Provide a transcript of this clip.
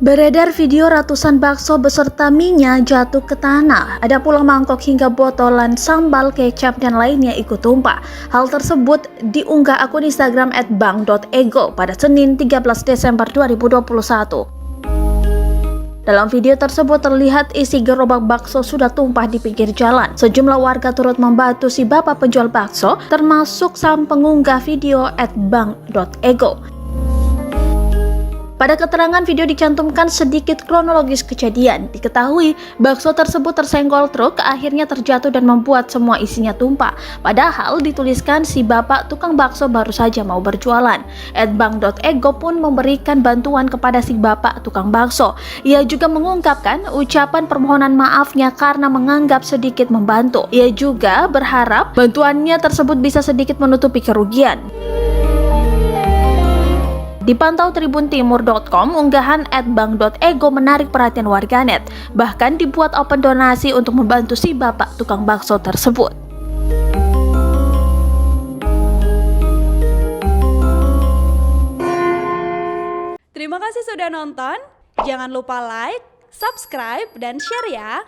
Beredar video ratusan bakso beserta mie-nya jatuh ke tanah. Ada pula mangkok hingga botolan sambal, kecap, dan lainnya ikut tumpah. Hal tersebut diunggah akun Instagram @bang.ego pada Senin 13 Desember 2021. Dalam video tersebut terlihat isi gerobak bakso sudah tumpah di pinggir jalan. Sejumlah warga turut membantu si bapak penjual bakso, termasuk sang pengunggah video @bang.ego. Pada keterangan video dicantumkan sedikit kronologis kejadian. Diketahui bakso tersebut tersenggol truk, akhirnya terjatuh dan membuat semua isinya tumpah. Padahal dituliskan si bapak tukang bakso baru saja mau berjualan. @bang.ego pun memberikan bantuan kepada si bapak tukang bakso. Ia juga mengungkapkan ucapan permohonan maafnya karena menganggap sedikit membantu. Ia juga berharap bantuannya tersebut bisa sedikit menutupi kerugian. Dipantau tribuntimur.com, unggahan @bang.ego menarik perhatian warganet. Bahkan dibuat open donasi untuk membantu si bapak tukang bakso tersebut. Terima kasih sudah nonton. Jangan lupa like, subscribe, dan share ya.